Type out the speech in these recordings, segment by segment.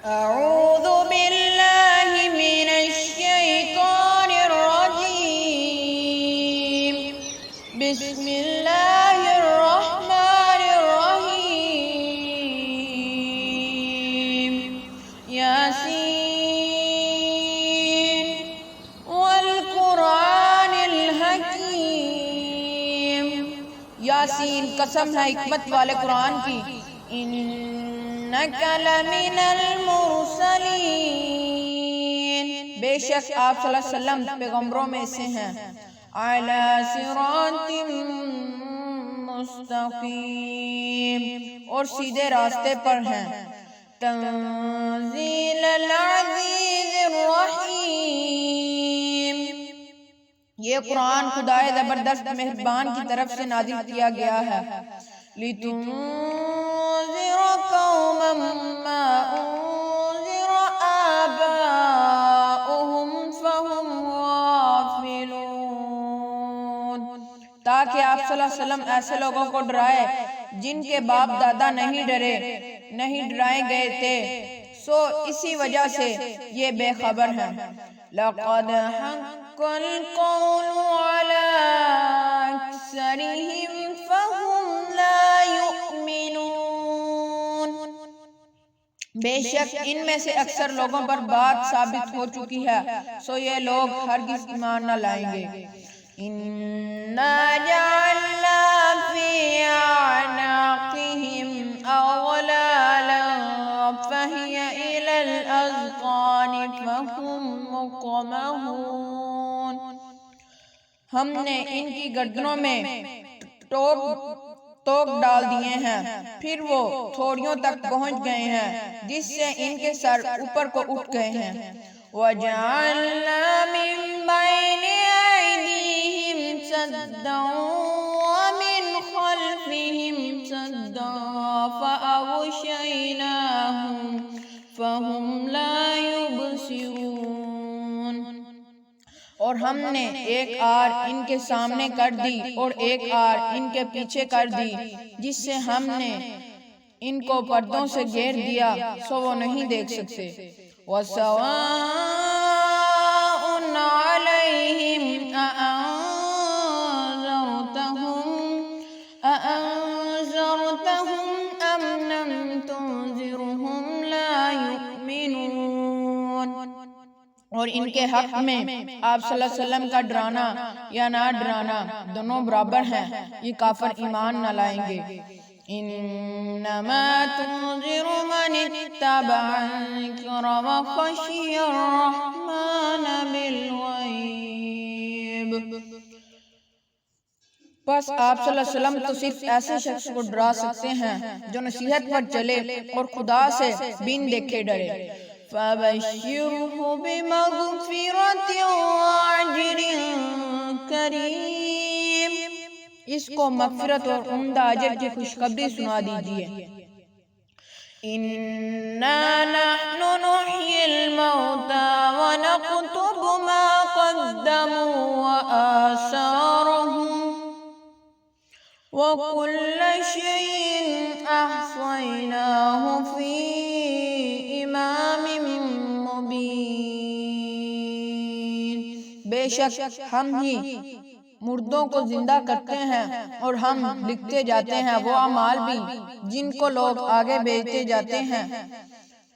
أعوذ بالله من الشيطان الرجيم. بسم الله الرحمن الرحيم. ياسين والقرآن الحكيم. یاسین قسم ہے حکمت والے قرآن کی. انک لمن المرسلین، بے شک آپ صلی اللہ علیہ وسلم پیغمبروں میں سے ہیں. علی صراط مستقیم، اور سیدھے راستے پر ہیں. تنزیل العزیز الرحیم، یہ قرآن خدائے زبردست مہربان کی طرف سے نازل کیا گیا ہے. لِتُنذِرَ قَوْمًا مَّا أُنذِرَ آبَاؤُهُمْ فَهُمْ غَافِلُونَ، تاکہ آپ صلی اللہ علیہ وسلم ایسے لوگوں کو ڈرائے جن کے باپ دادا نہیں ڈرائے گئے تھے، سو اسی وجہ سے یہ بے خبر ہیں. لَقَدْ حَقَّ الْقَوْلُ عَلَىٰ أَكْثَرِهِمْ فَهُمْ لَا يُؤْمِنُونَ، بے شک ان میں سے اکثر لوگوں پر بات ثابت ہو چکی ہے، سو یہ لوگ ہرگز ایمان نہ لائیں گے. إِنَّا جَعَلْنَا فِي أَعْنَاقِهِمْ أَغْلَالًا فَهِيَ إِلَى الْأَذْقَانِ فَهُمْ مُقْمَحُونَ، ہم نے ان کی گردنوں میں ٹوک ڈال دیے ہیں، پھر وہ تھوڑیوں تک پہنچ گئے ہیں، جس سے ان کے سر اوپر کو اٹھ گئے ہیں. وَجَعَلْنَا مِن بَيْنِ أَيْدِيهِمْ سَدًّا وَمِنْ خَلْفِهِمْ سَدًّا فَأَغْشَيْنَاهُمْ فَهُمْ لَا يُبْصِرُونَ، اور ہم نے ایک آر ان کے سامنے کر دی اور ایک آر ان کے پیچھے کر دی، جس سے ہم نے ان کو پردوں سے گھیر دیا، سو وہ نہیں دیکھ سکتے. وَسَوَاءٌ عَلَيْهِمْ أَأَنذَرْتَهُمْ أَمْ لَمْ تُنذِرْهُمْ لَا يُؤْمِنُونَ، اور ان کے حق میں آپ صلی اللہ علیہ وسلم کا ڈرانا یا نہ ڈرانا دونوں برابر ہیں، یہ کافر ایمان نہ لائیں گے. انما تنذر من اتبع الذکر وخشی الرحمن بالغیب، بس آپ صلی اللہ علیہ وسلم تو صرف ایسے شخص کو ڈرا سکتے ہیں جو نصیحت پر چلے اور خدا سے بن دیکھے ڈرے. فَبَشِّرْهُ بِمَغْفِرَةٍ وَأَجْرٍ كَرِيمٍ، اس کو مغفرت اور عمدہ اجر کی خوشخبری سنا دیجئے. إِنَّا نَحْنُ نُحْيِي الْمَوْتَى وَنَكْتُبُ مَا قَدَّمُوا وَآثَارَهُمْ وَكُلَّ شَيْءٍ أَحْصَيْنَاهُ فِي إِمَامٍ مُبِينٍ، بے شک ہم ہی مردوں کو زندہ کرتے ہیں اور ہم لکھتے جاتے ہیں وہ اعمال بھی جن کو لوگ آگے بھیجتے جاتے ہیں،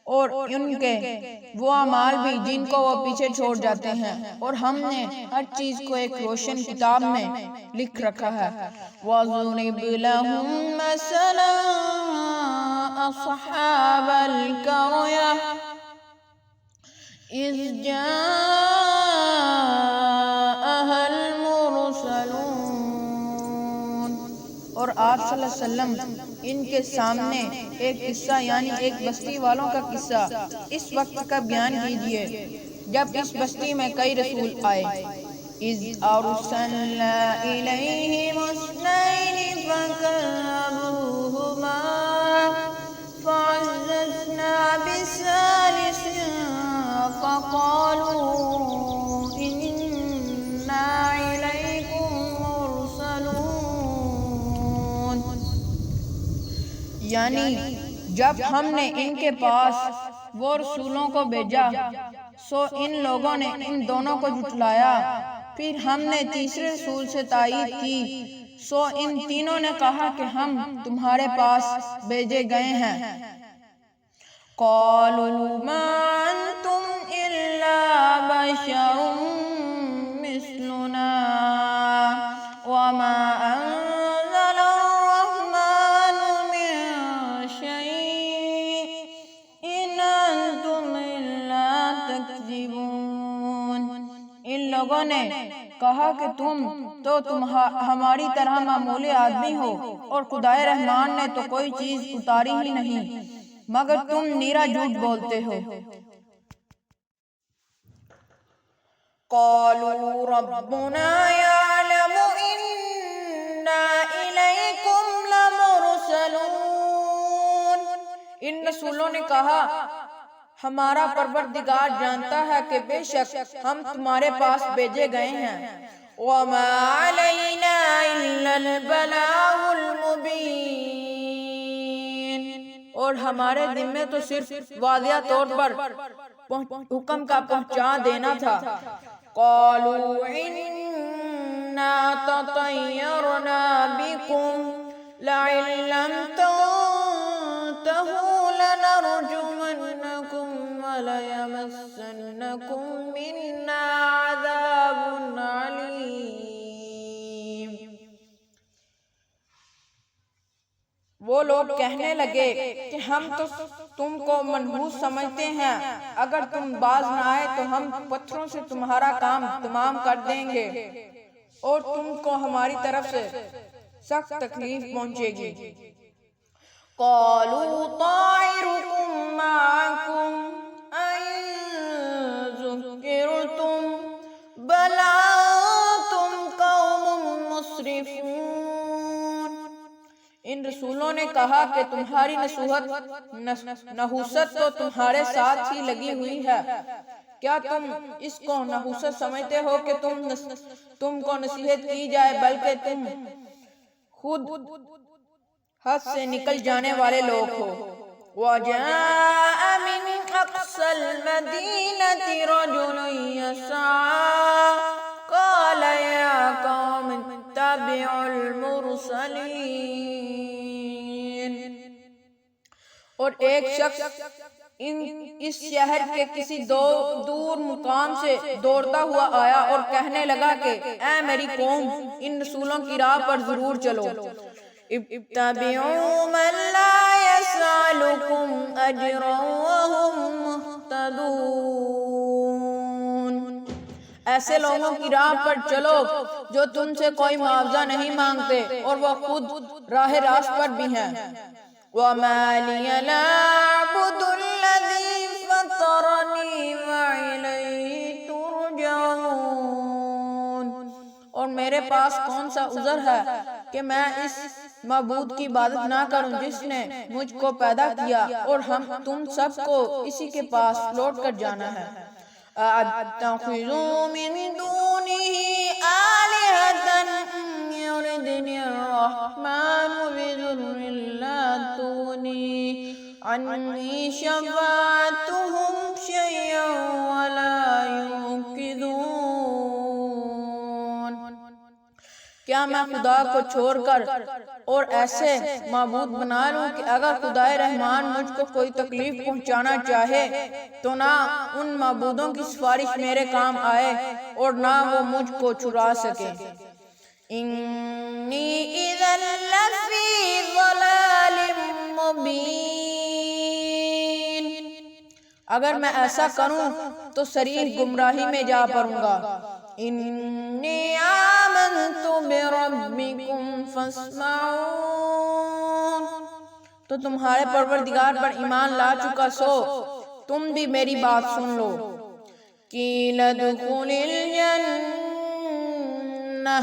اور ان کے وہ اعمال بھی جن کو وہ پیچھے چھوڑ جاتے ہیں، اور ہم نے ہر چیز کو ایک روشن کتاب میں لکھ رکھا ہے. وَضْرِبْ لَهُم مَّثَلًا أَصْحَابَ الْقَرْيَةِ إِذْ جَاءَهَا الْمُرْسَلُونَ، اور آپ صلی اللہ علیہ وسلم ان کے سامنے ایک قصہ یعنی ایک بستی والوں کا قصہ اس وقت کا بیان کیجئے جب اس بستی میں کئی رسول آئے. إِذْ أَرْسَلْنَا إِلَيْهِمُ اثْنَيْنِ فَكَذَّبُوهُمَا فَعَزَّزْنَا بِثَالِثٍ فَقَالُوا إِنَّا إِلَيْكُمْ مُرْسَلُونَ، یعنی جب ہم نے ان کے پاس وہ رسولوں کو بھیجا سو ان لوگوں نے ان دونوں کو جھٹلایا، پھر ہم نے تیسرے رسول سے تائید کی سو ان تینوں نے کہا کہ ہم تمہارے پاس بھیجے گئے ہیں۔ قالوا ما انتم الا بشر مثلنا وما انزل الرحمن من شيء ان انتم الا تكذبون۔ ان لوگوں نے کہا کہ تم ہماری طرح معمولی آدمی ہو اور خدائے رحمان نے تو کوئی چیز اتاری ہی نہیں مگر تم نیرا جھوٹ بولتے ہو۔ قالوا ربنا يعلم إنا إليكم لمرسلون۔ ان رسولوں نے کہا ہمارا پروردگار جانتا ہے کہ بے شک ہم تمہارے پاس بھیجے گئے ہیں۔ وما علينا إلا البلاغ المبين، اور ہمارے ذمے تو صرف واضح طور پر حکم کا پہنچا دینا تھا۔ قالوا إنا تطيرنا بكم لئن لم تنتهوا لنرجمنكم وليمسنكم منا عذاب عليم۔ وہ لوگ کہنے لگے کہ ہم تو تم کو منحوس سمجھتے ہیں، اگر تم باز نہ آئے تو ہم پتھروں سے تمہارا کام تمام کر دیں گے اور تم کو ہماری طرف سے سخت تکلیف پہنچے گی۔ قالوا طائركم معكم أئن ذكرتم بل أنتم قوم مسرفون۔ ان رسولوں نے کہا کہ تمہاری نحوست تو تمہارے ساتھ ہی لگی ہوئی ہے، کیا تم اس کو نحوست سمجھتے ہو کہ تم کو نصیحت کی جائے، بلکہ تم خود حد سے نکل جانے والے لوگ ہو۔ وَجَاءَ مِنْ أَقْصَى الْمَدِينَةِ رَجُلٌ يَسْعَىٰ قَالَ يَا قَوْمِ اتَّبِعُوا الْمُرْسَلِينَ۔ اور ایک شخص اس شہر کے کسی دور مقام سے دوڑتا ہوا آیا اور کہنے لگا کہ اے میری قوم، ان رسولوں کی راہ پر ضرور چلو۔ اتبعوا من لا يسألكم أجرا وهم مهتدون۔ ایسے لوگوں کی راہ پر چلو جو تم سے کوئی معاوضہ نہیں مانگتے اور وہ خود راہ راست پر بھی ہیں۔ وَمَا لِيَ لَا أَعْبُدُ الَّذِي فَطَرَنِي وَإِلَيْهِ تُرْجَعُونَ۔ اور میرے پاس کون سا عذر ہے کہ میں اس معبود کی عبادت نہ کروں جس نے مجھ کو پیدا کیا اور تم سب کو اسی کے پاس لوٹ کر جانا ہے۔ أَتَّخِذُوا مِن دُونِهِ آلِهَةً يُرِدْنِ الرَّحْمَنُ بِضُرٍّ لَّا تُغْنِي عَنِّي شَفَاعَتُهُمْ شَيْئًا وَلَا يُنقِذُونَ۔ کیا میں خدا کو چھوڑ کر اور ایسے معبود بنا لوں کہ اگر خدائے رحمان مجھ کو کوئی تکلیف پہنچانا چاہے تو نہ ان معبودوں کی سفارش میرے کام آئے اور نہ وہ مجھ کو چھڑا سکے۔ انی اذا لفی ضلال مبین۔ اگر میں ایسا کروں تو صریح گمراہی میں جا پڑوں گا۔ انی آمنت بربکم فاسمعون۔ تو تمہارے پروردگار پر ایمان لا چکا سو تم بھی میری بات سن لو۔ قیل ادخل الجنہ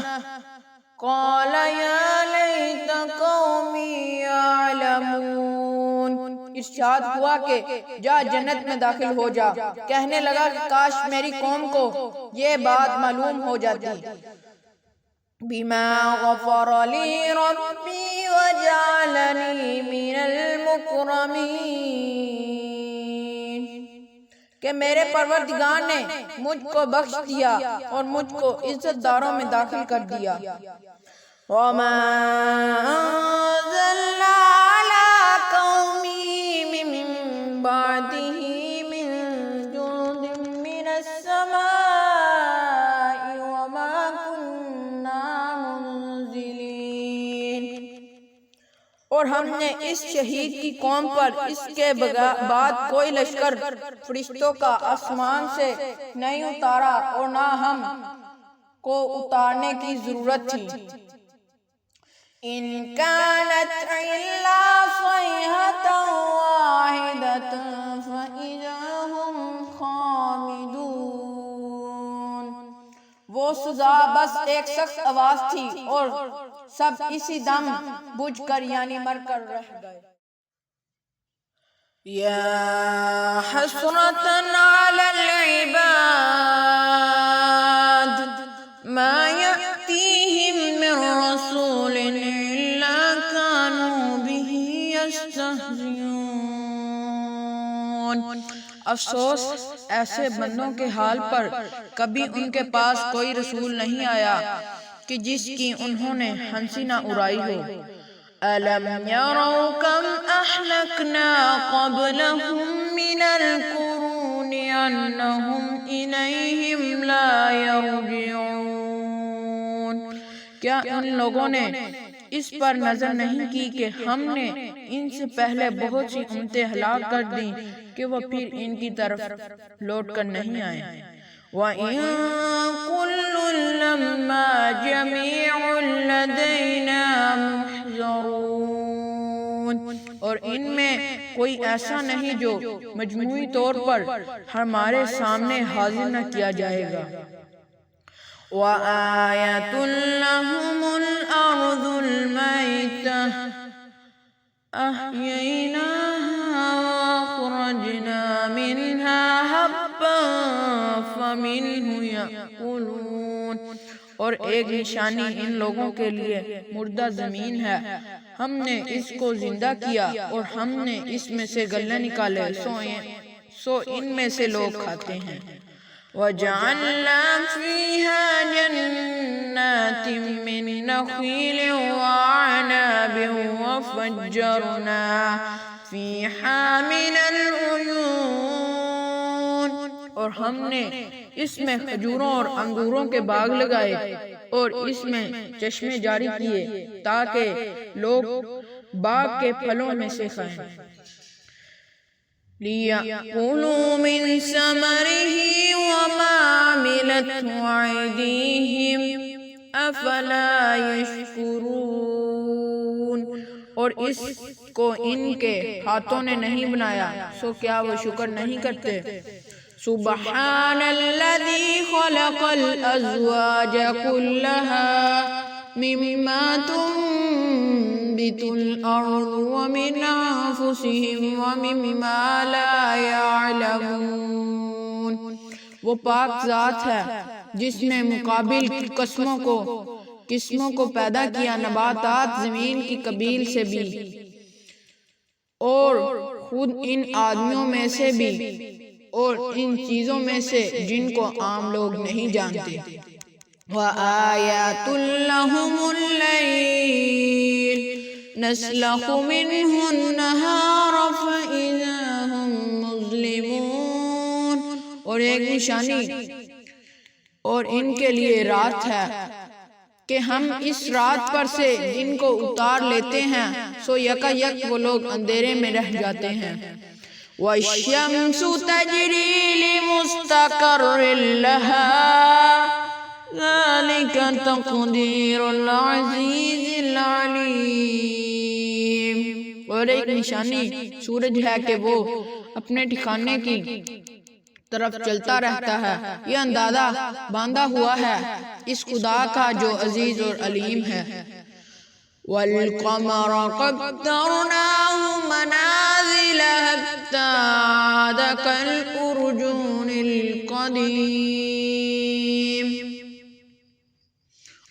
قال یا لیت قومی یعلمون۔ ارشاد ہوا کہ جا جنت میں داخل ہو جا، کہنے لگا کہ کاش میری قوم کو یہ بات معلوم ہو جاتی۔ بما غفر لی ربی وجعلنی من المکرمین، کہ میرے پروردگار نے مجھ کو بخش دیا اور مجھ کو عزت داروں میں داخل کر دیا۔ وَمَا أَنزَلْنَا عَلَىٰ قَوْمِهِ مِن بَعْدِهِ مِن جُندٍ مِّنَ السَّمَاءِ وَمَا كُنَّا مُنزِلِينَ، اور ہم نے اس شہید کی قوم پر اس کے بعد کوئی لشکر فرشتوں کا آسمان سے نہیں اتارا اور نہ ہم کو اتارنے کی ضرورت تھی۔ ان كانت الا صيحة واحدة فإذا هم خامدون، وہ سزا بس ایک سخت آواز تھی اور سب اسی دم بجھ کر یعنی مر کر رہ گئے۔ یا حسرة على العباد ما يأتيهم من رسول إلا كانوا به يستهزئون، افسوس ایسے بندوں کے حال پر کبھی ان کے پاس کوئی رسول نہیں آیا کہ جس کی انہوں نے ہنسی نہ اڑائی ہو۔ أَلَمْ يَرَوْا كَمْ أَهْلَكْنَا قَبْلَهُمْ مِنَ الْقُرُونِ أَنَّهُمْ إِلَيْهِمْ لَا يَرْجِعُونَ، کیا ان لوگوں نے اس پر نظر نہیں کی کہ ہم نے ان سے پہلے بہت سی امتیں ہلاک کر دیں کہ وہ پھر ان کی طرف لوٹ کر نہیں آئے۔ وَإِن كُلٌّ لَّمَّا جَمِيعٌ لَّدَيْنَا مُحْضَرُونَ، اور ان میں کوئی ایسا نہیں جو مجموعی طور پر ہمارے سامنے حاضر نہ کیا جائے گا۔ وَآيَةٌ لَّهُمُ الْأَرْضُ الْمَيْتَةُ أَحْيَيْنَاهَا وَأَخْرَجْنَا مِنْهَا حَبًّا فَمِنْهُ يَأْكُلُونَ، اور ایک نشانی ان لوگوں کے لیے مردہ زمین ہے، ہم نے اس کو زندہ کیا اور ہم نے اس میں سے غلے نکالے سو ان میں سے لوگ کھاتے ہیں۔ وَجَعَلْنَا فِيهَا جَنَّاتٍ مِّن نَخِيلٍ وَأَعْنَابٍ وَفَجَّرْنَا فِيهَا مِنَ الْعُيُونِ، اور ہم نے اس میں کھجوروں اور انگوروں کے باغ لگائے اور اس میں چشمے جاری کیے تاکہ لوگ باغ کے پھلوں میں سے کھائیں۔ لِيَأْكُلُوا مِن ثَمَرِهِ وَمَا عَمِلَتْهُ أَيْدِيهِمْ أَفَلَا يَشْكُرُونَ، اور اس کو ان کے ہاتھوں نے نہیں بنایا سو کیا وہ شکر نہیں کرتے۔ سبحان الذي خلق الأزواج كلها مما تنبت الأرض ومن أنفسهم ومما لا يعلمون، وہ پاک ذات ہے جس نے مقابل قسموں کو پیدا کیا، نباتات زمین کی قبیل سے بھی اور خود ان آدمیوں میں سے بھی اور ان چیزوں میں سے جن کو عام لوگ نہیں جانتے۔ وَآيَاتٌ لَّهُمُ اللَّيْلُ نَسْلَخُ مِنْهُ النَّهَارَ فَإِذَا هُمْ مُظْلِمُونَ، اور ایک نشانی اور ان کے لیے رات ہے کہ ہم اس رات پر سے دن کو اتار لیتے ہیں سو یکا یک وہ لوگ اندھیرے میں رہ جاتے ہیں۔ وَالشَّمْسُ تَجْرِي لِمُسْتَقَرٍّ لَهَا ذَلِكَ تَقْدِيرُ الْعَزِيزِ الْعَلِيمِ، اور ایک نشانی سورج ہے کہ وہ اپنے ٹھکانے کی طرف چلتا رہتا ہے، یہ اندازہ باندھا ہوا ہے اس خدا کا جو عزیز اور علیم ہے۔ وَالْقَمَرَ قَدَّرْنَاهُ مَنَازِلَ حَتَّى عَادَ كَالْأُرْجُونِ الْقَدِيمِ،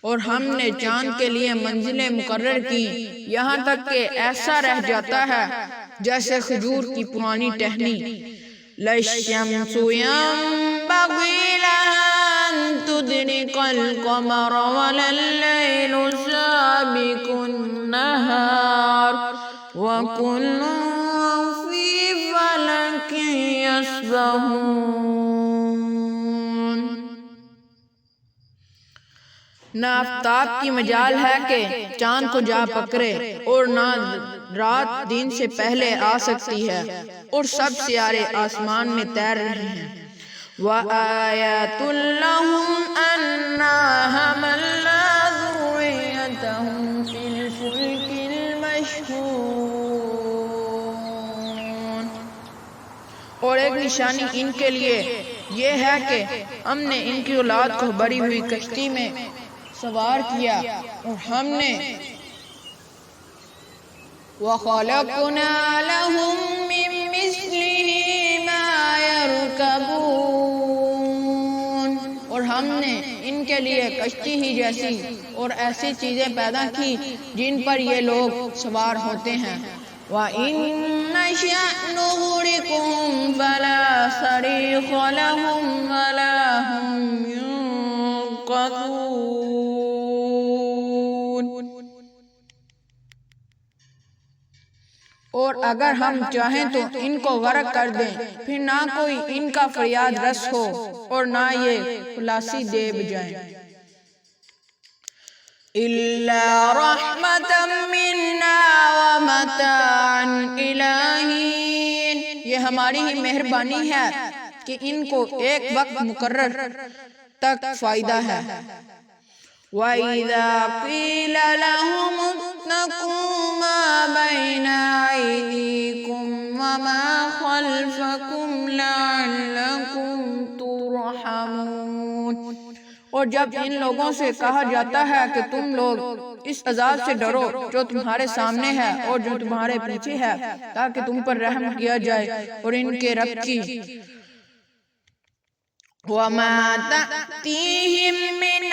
اور ہم نے چاند کے لیے منزلیں مقرر کی، یہاں تک کہ ایسا رہ جاتا ہے جیسے کھجور کی پرانی ٹہنی۔ لَلشَّمْسُ يَنبَغِي لَهَا أَن تُدْرِكَ الْقَمَرَ وَلَا اللَّيْلُ سَابِقُ النَّهَارِ وَكُلٌّ فِي فَلَكٍ يَسْبَحُونَ۔ نہ آفتاب کی مجال ہے کہ چاند کو جا پکڑے، اور نہ رات دن سے پہلے آ سکتی ہے، اور سب سیارے آسمان میں تیر رہے ہیں۔ وَآيَاتٌ لَّهُمْ أَنَّا حَمَلْنَا ذُرِّيَّتَهُمْ فِي الْفُلْكِ الْمَشْحُونِ۔ اور ایک نشانی ان کے لیے یہ ہے کہ ہم نے ان کی اولاد کو بڑی ہوئی کشتی میں سوار کیا، اور ہم نے وَخَلَقْنَا لَهُم مِّن مِّثْلِهِ مَا يَرْكَبُونَ۔ اور ہم نے ان کے لیے کشتی ہی جیسی اور ایسی چیزیں پیدا کی جن پر یہ لوگ سوار ہوتے ہیں۔ وَإِن نَّشَأْ نُغْرِقْهُمْ فَلَا صَرِيخَ لَهُمْ وَلَا هُمْ يُنقَذُونَ۔ اور اگر ہم چاہیں تو ان کو غرق کر دیں، پھر نہ کوئی ان کا فریاد رس ہو اور نہ یہ خلاصی دے بجائیں۔ إِلَّا رَحْمَةً مِّنَّا وَمَتَاعًا إِلَىٰ حِينٍ۔ یہ ہماری ہی مہربانی ہے کہ ان کو ایک وقت مقرر تک فائدہ ہے۔ وَإِذَا قِيلَ لَهُمُ اتَّقُوا مَا بَيْنَ أَيْدِيكُمْ وَمَا خَلْفَكُمْ لَعَلَّكُمْ تُرْحَمُونَ۔ اور جب ان لوگوں سے کہا جاتا ہے کہ تم لوگ اس عذاب سے ڈرو جو تمہارے سامنے ہے اور جو تمہارے پیچھے ہے، تاکہ تم پر رحم کیا جائے، اور ان کے رب کی وَمَا تَأْتِيهِم مِّنْ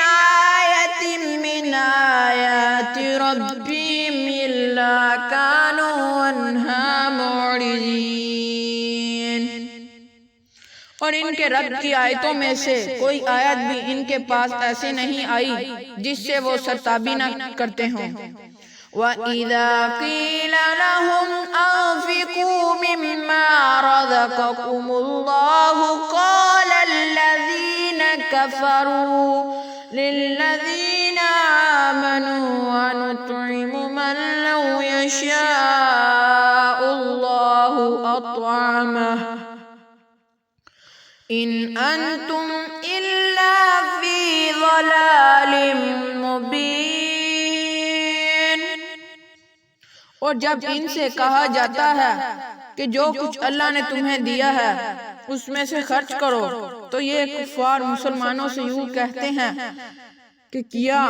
آيَةٍ مِّنْ آيَاتِ رَبِّهِمْ إِلَّا كَانُوا عَنْهَا مُعْرِضِينَ۔ اور ان کے رب کی آیتوں میں سے کوئی آیت بھی ان کے پاس ایسے نہیں آئی جس سے وہ سرتابی نہ کرتے ہوں۔ وَإِذَا قِيلَ لَهُمْ أَنفِقُوا مِمَّا رَزَقَكُمُ اللَّهُ قَالَ الَّذِينَ كَفَرُوا لِلَّذِينَ آمَنُوا أَنُطْعِمُ مَن لَّوْ يَشَاءُ اللَّهُ أَطْعَمَهُ إِنْ أَنْتُمْ إِلَّا فِي ضَلَالٍ مُّبِينٍ۔ اور جب ان سے کہا جاتا ہے کہ جو کچھ اللہ نے تمہیں دیا ہے اس میں سے خرچ کرو، تو یہ کفار مسلمانوں سے یوں کہتے ہیں کہ کیا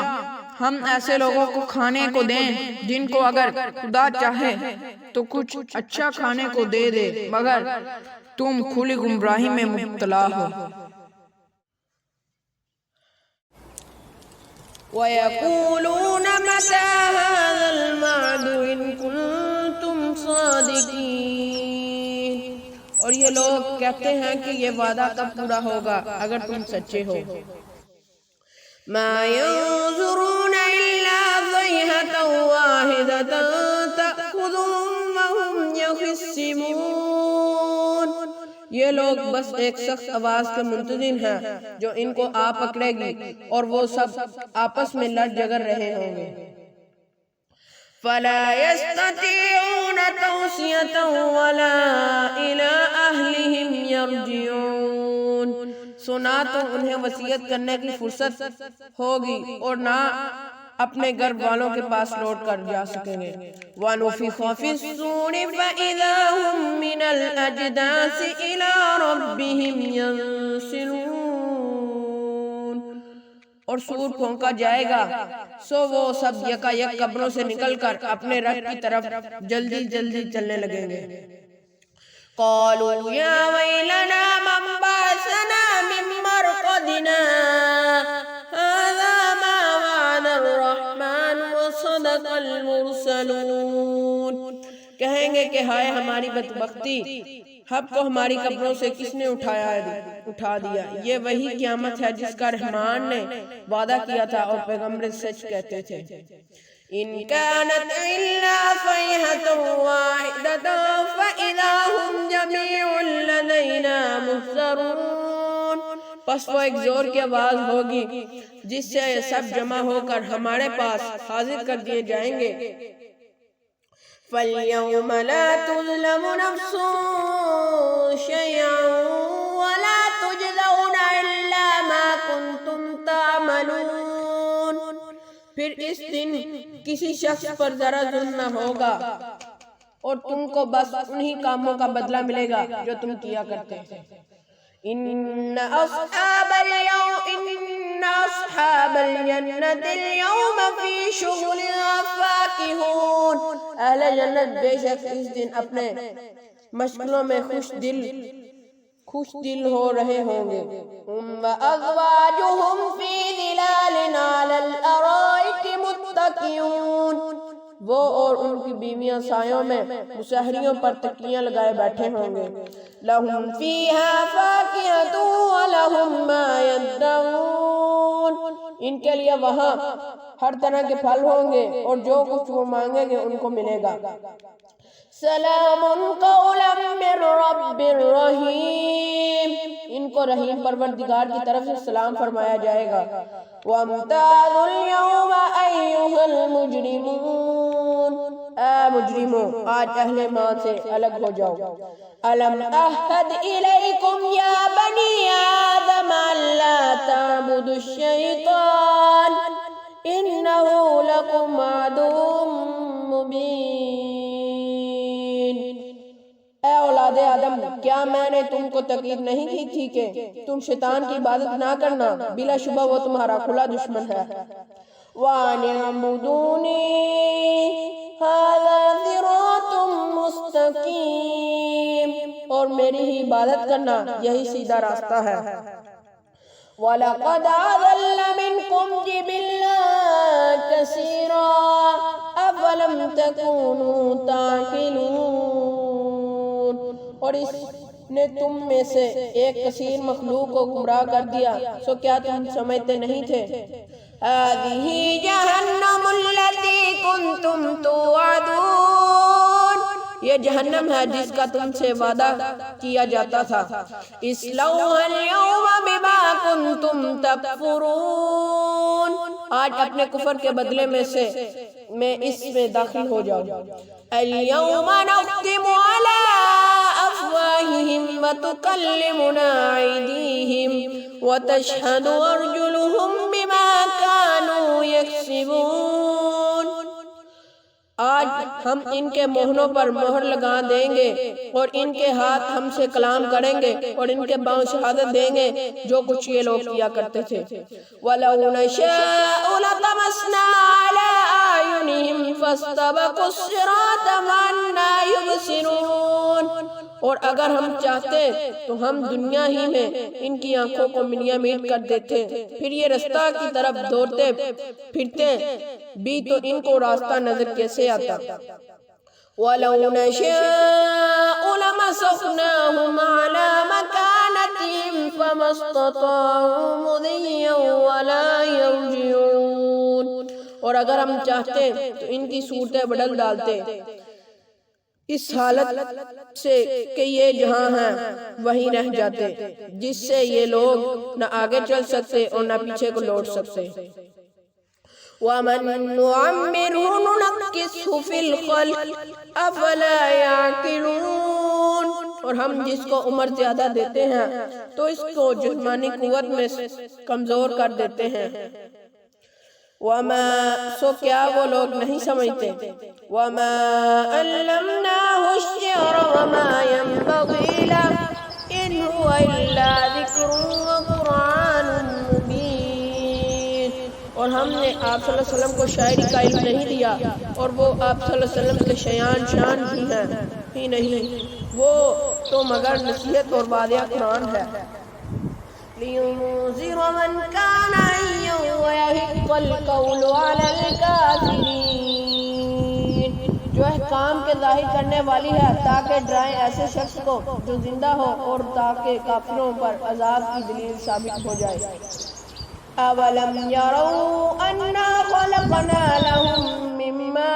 ہم ایسے لوگوں کو کھانے کو دیں جن کو اگر خدا چاہے تو کچھ اچھا کھانے کو دے دے، مگر تم کھلی گمراہی میں مبتلا ہو۔ وَيَقُولُونَ مَتَىٰ هَٰذَا الْوَعْدُ إِن كُنتُمْ صَادِقِينَ۔ اور یہ لوگ کہتے ہیں کہ یہ وعدہ کب پورا ہوگا اگر تم سچے ہو۔ مَا يَنظُرُونَ إِلَّا صَيْحَةً وَاحِدَةً تَأْخُذُهُمْ وَهُمْ يَخِصِّمُونَ۔ یہ لوگ بس ایک سخت آواز کے منتظر ہیں جو ان کو آ پکڑے گی، اور وہ سب آپس میں لڑ جگر رہے ہوں گے۔ فَلَا يَسْتَطِيعُونَ تَوْصِيَةً وَلَا إِلَىٰ أَهْلِهِمْ يَرْجِعُونَ۔ سنا تو انہیں وصیت کرنے کی فرصت ہوگی اور نہ اپنے گھر والوں کے پاس لوٹ کر جا سکیں گے۔ وَنُفِخَ فِي الصُّورِ فَإِذَا هُم مِّنَ الْأَجْدَاثِ إِلَىٰ رَبِّهِمْ يَنسِلُونَ۔ اور سور پھونکا جائے گا، سو وہ سب یکا یک قبروں سے نکل کر اپنے رب کی طرف جلدی جلدی چلنے لگیں گے۔ قَالُوا يَا وَيْلَنَا مَن بَعَثَنَا مِن مَّرْقَدِنَا هَٰذَا مَا وَعَدَ المرسلون۔ کہیں گے کہ ہائے ہماری بدبختی، ہم کو ہماری قبروں سے کس نے اٹھا دیا۔ یہ وہی قیامت ہے جس کا رحمان نے وعدہ کیا تھا اور پیغمبر سچ کہتے تھے۔ ان كانت الا صيحة واحدة فاذا هم جميع لدينا محضرون۔ پس وہ ایک زور کی آواز ہوگی جس سے سب جمع ہو کر ہمارے پاس حاضر کر دیے جائیں گے۔ فَالْيَوْمَ لَا تُظْلَمُ نَفْسٌ شَيْئًا وَلَا تُجْزَوْنَ إِلَّا مَا كُنْتُمْ تَعْمَلُونَ۔ پھر اس دن کسی شخص پر ذرا ظلم نہ ہوگا اور تم کو بس انہی کاموں کا بدلہ ملے گا جو تم کیا کرتے تھے۔ ان اصحاب الجنة اليوم في شغل فاكهون۔ اہل جنت بے شک اس دن اپنے مشغلوں میں خوش دل ہو رہے ہوں گے۔ وازواجهم في ظلال على الارائك متكئون۔ وہ اور ان کی بیویاں سایوں میں مسہریوں پر تکیاں لگائے بیٹھے ہوں گے۔ لَهُمْ فِيهَا فَاكِهَةٌ وَلَهُمْ مَا يَدَّعُونَ۔ ان کے لیے وہاں ہر طرح کے پھل ہوں گے اور جو کچھ وہ مانگیں گے ان کو ملے گا۔ سلام قولا من رب الرحیم۔ ان کو رحیم پروردگار کی طرف سے سلام فرمایا جائے گا۔ وَامْتَازُوا الْيَوْمَ أَيُّهَا الْمُجْرِمُونَ۔ اے مجرموں آج اہل ایمان سے الگ ہو جاؤ۔ أَلَمْ أَعْهَدْ إِلَيْكُمْ يَا بَنِي آدَمَ أَلَّا تَعْبُدُوا الشَّيْطَانَ إِنَّهُ لَكُمْ عَدُوٌّ مُبِينٌ۔ اے اولاد آدم کیا میں نے تم کو تکلیف نہیں کی تھی کہ تم شیطان کی عبادت نہ کرنا، بلا شبہ وہ تمہارا کھلا دشمن ہے۔ وَأَنِ اعْبُدُونِي هَذَا صِرَاطٌ مُسْتَقِيمٌ۔ اور میری ہی عبادت کرنا یہی سیدھا راستہ ہے۔ وَلَقَدْ أَضَلَّ مِنْكُمْ جِبِلًّا كَثِيرًا أَفَلَمْ تَكُونُوا تَعْقِلُونَ۔ اور اس نے تم میں سے ایک کثیر مخلوق کو گمراہ کر دیا، سو کیا تم سمجھتے نہیں تھے؟ هَذِهِ جَهَنَّمُ الَّتِي كُنْتُمْ تُوعَدُونَ۔ یہ جہنم ہے جس کا تم سے وعدہ کیا جاتا تھا۔ اصْلَوْهَا الْيَوْمَ بِمَا كُنْتُمْ تَكْفُرُونَ۔ آج اپنے کفر کے بدلے میں اس میں داخل ہو جاؤ۔ الْيَوْمَ نَخْتِمُ عَلَىٰ أَفْوَاهِهِمْ وَتُكَلِّمُنَا أَيْدِيهِمْ وَتَشْهَدُ أَرْجُلُهُمْ بِمَا كَانُوا يَكْسِبُونَ۔ آج ہم ان کے مہنوں پر مہر لگا دیں گے اور ان کے ہاتھ ہم سے کلام کریں گے اور ان کے پاؤں شہادت دیں گے جو کچھ یہ لوگ کیا کرتے تھے۔ وَلَوْ نَشَاءُ لَطَمَسْنَا عَلَىٰ أَعْيُنِهِمْ فَاسْتَبَقُوا الصِّرَاطَ فَأَنَّىٰ يُبْصِرُونَ۔ اور اگر ہم چاہتے تو ہم دنیا ہی میں ان کی آنکھوں کو منیا میٹ کر دیتے، پھر یہ رستہ کی طرف دوڑتے پھرتے بھی تو ان کو راستہ نظر کیسے آتا۔ وَلَوْ نَشَاءُ لَمَسَخْنَاهُمْ عَلَىٰ مَكَانَتِهِمْ فَمَا اسْتَطَاعُوا مُضِيًّا وَلَا يَرْجِعُونَ۔ اور اگر ہم چاہتے تو ان کی صورتیں بدل ڈالتے اس حالت سے کہ یہ جہاں ہیں وہیں رہ جاتے، جس سے یہ لوگ نہ آگے چل سکتے اور نہ پیچھے کو لوٹ سکتے۔ وَمَن نُعَمِّرْهُ نُنَكِّسْهُ فِي الْخَلْقِ أَفَلَا يَعْقِلُونَ۔ اور ہم جس کو عمر زیادہ دیتے ہیں تو اس کو جسمانی قوت میں کمزور کر دیتے ہیں۔ سو کیا وہ لوگ نہیں سمجھتے؟ وَمَا عَلَّمْنَاهُ الشِّعْرَ وَمَا يَنبَغِي لَهُ إِنْ هُوَ إِلَّا ذِكْرٌ وَقُرْآنٌ مُبِينٌ۔ اور ہم نے آپ صلی اللہ علیہ وسلم کو شاعری کا علم نہیں دیا اور وہ آپ صلی اللہ علیہ وسلم کے شان بھی ہیں ہی نہیں، وہ تو مگر نصیحت اور واضح قرآن ہے۔ لِيُنذِرَ مَنْ كَانَ حَيًّا وَيَحِقَّ الْقَوْلُ عَلَى الْكَافِرِينَ۔ جو احکام کے ظاہر کرنے والی ہے تاکہ ڈرائیں ایسے شخص کو جو زندہ ہو اور تاکہ کافروں پر عذاب کی دلیل ثابت ہو جائے۔ اولم يروا انا خلقنا لهم مما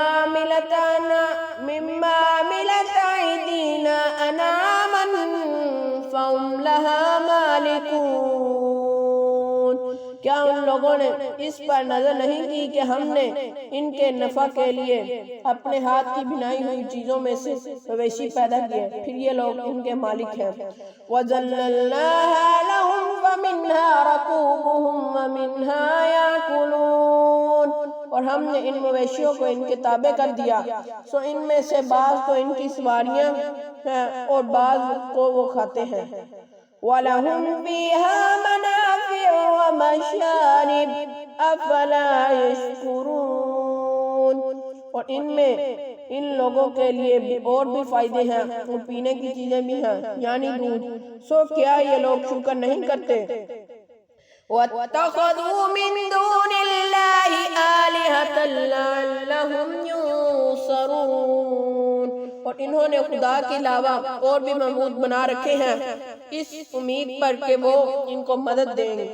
عملت ايدينا انعاما فهم لها مالكون۔ کیا ان لوگوں نے اس پر نظر نہیں کی کہ ہم نے ان کے نفع کے لیے اپنے ہاتھ کی بنائی ہوئی چیزوں میں سے مویشی پیدا کیے، پھر یہ لوگ ان کے مالک ہیں۔ وَذَلَّلْنَاهَا لَهُمْ فَمِنْهَا رَكُوبُهُمْ وَمِنْهَا يَأْكُلُونَ، اور ہم نے ان مویشیوں کو ان کے تابع کر دیا، سو ان میں سے بعض تو ان کی سواریاں ہیں اور بعض کو وہ کھاتے ہیں۔ وَلَهُمْ فِيهَا مَنَافِعُ وَمَشَارِبُ أَفَلَا يَشْكُرُونَ، اور ان میں ان لوگوں کے لیے اور بھی فائدے ہیں اور پینے کی چیزیں بھی ہیں، یعنی دودھ، سو کیا یہ لوگ شکر نہیں کرتے؟ وَاتَّخَذُوا مِن دُونِ اللَّهِ آلِهَةً لَعَلَّهُمْ يُنصَرُونَ، اور انہوں نے خدا کے علاوہ اور بھی معبود بنا رکھے ہیں اس امید پر کہ وہ ان کو مدد دیں گے۔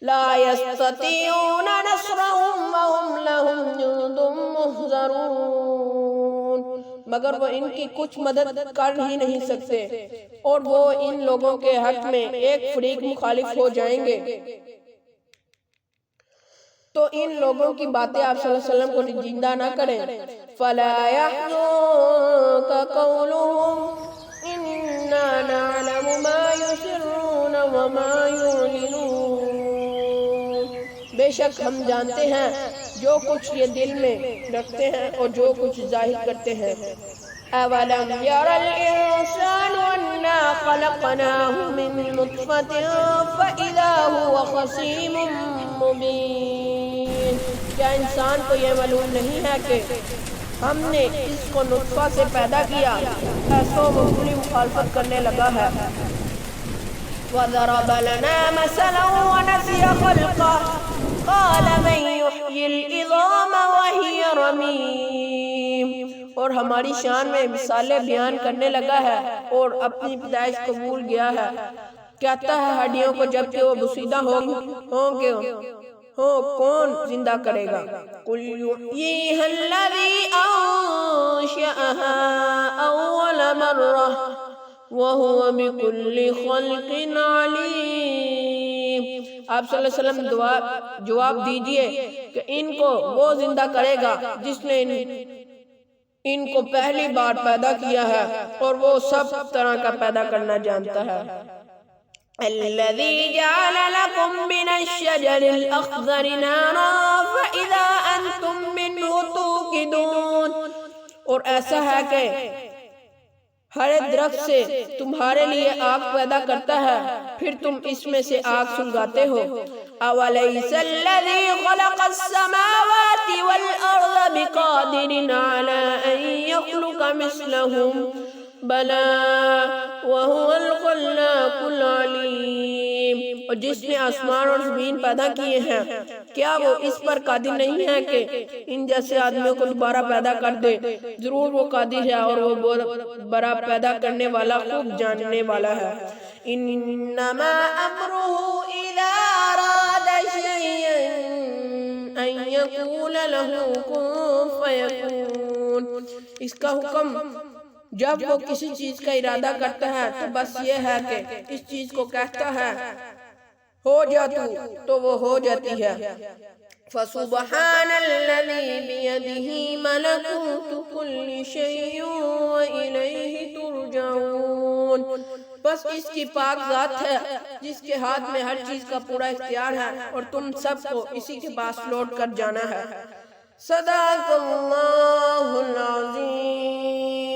لا يستطيعون نصرهم وهم لهم جند محضرون، مگر وہ ان کی کچھ مدد کر ہی نہیں سکتے اور وہ ان لوگوں کے حق میں ایک فریق مخالف ہو جائیں گے۔ تو ان لوگوں کی باتیں آپ صلی اللہ علیہ وسلم کو زندہ نہ کریں۔ فَلَا يَحْزُنكَ قَوْلُهُمْ إِنَّا نَعْلَمُ مَا يُسِرُّونَ وَمَا يُعْلِنُونَ، بے شک ہم جانتے ہیں جو کچھ یہ دل میں رکھتے ہیں اور جو کچھ ظاہر کرتے ہیں۔ أَوَلَمْ يَرَ الْإِنسَانُ أَنَّا خَلَقْنَاهُ مِن نُّطْفَةٍ فَإِذَا هُوَ خَصِيمٌ مُّبِينٌ، کیا انسان کو یہ معلوم نہیں ہے کہ ہم نے اس کو نطفہ سے پیدا کیا، ایسو وہ کھلی مخالفت کرنے لگا ہے۔ وَضَرَبَ لَنَا مَثَلًا وَنَسِيَ خَلْقَهُ قَالَ مَن يُحْيِي الْعِظَامَ وَهِيَ رَمِيمٌ، اور ہماری شان میں مثالیں بیان کرنے لگا ہے اور اپنی پیدائش کو بھول گیا ہے، کہتا ہے ہڈیوں کو جبکہ وہ بسیدہ ہوں گے کون زندہ کرے گا؟ قُلْ يُحْيِيهَا الَّذِي أَنشَأَهَا أَوَّلَ مَرَّةٍ وَهُوَ بِكُلِّ خَلْقٍ عَلِيمٌ، آپ صلی اللہ علیہ وسلم جواب دیجئے کہ ان کو وہ زندہ کرے گا جس نے ان کو پہلی بار پیدا کیا ہے اور وہ سب طرح کا پیدا کرنا جانتا ہے۔ الَّذِي جَعَلَ لَكُم مِّنَ الشَّجَرِ الْأَخْضَرِ نَارًا فَإِذَا أَنتُم مِّنْهُ تُوقِدُونَ، اور ایسا ہے کہ ہرے درخت سے تمہارے لیے آگ پیدا کرتا ہے پھر تم اس میں سے آگ سلگاتے ہو۔ أَوَلَيْسَ الَّذِي خَلَقَ السَّمَاوَاتِ وَالْأَرْضَ بِقَادِرٍ عَلَىٰ أَن يَخْلُقَ مِثْلَهُم بَلَىٰ وَهُوَ الْخَلَّاقُ الْعَلِيمُ، اور جس نے آسمان اور زمین پیدا کیے ہیں کیا وہ اس پر قادر نہیں ہے کہ ان جیسے آدمیوں کو دوبارہ پیدا کر دے؟ ضرور وہ قادر ہے اور وہ بڑا پیدا کرنے والا خوب جاننے والا ہے۔ انما امره اذا اراد شيئا ان يقول له كن فيكون، اس کا حکم جب وہ کسی چیز کا ارادہ کرتا ہے تو بس یہ ہے کہ اس چیز کو کہتا ہے ہو جا تو وہ ہو جاتی ہے۔ فَسُبْحَانَ الَّذِي بِيَدِهِ مَلَكُوتُ كُلِّ شَيْءٍ وَإِلَيْهِ تُرْجَعُونَ، بس اس کی پاک ذات ہے جس کے ہاتھ میں ہر چیز کا پورا اختیار ہے اور تم سب کو اسی کے پاس لوٹ کر جانا ہے۔ صدق اللہ العظیم۔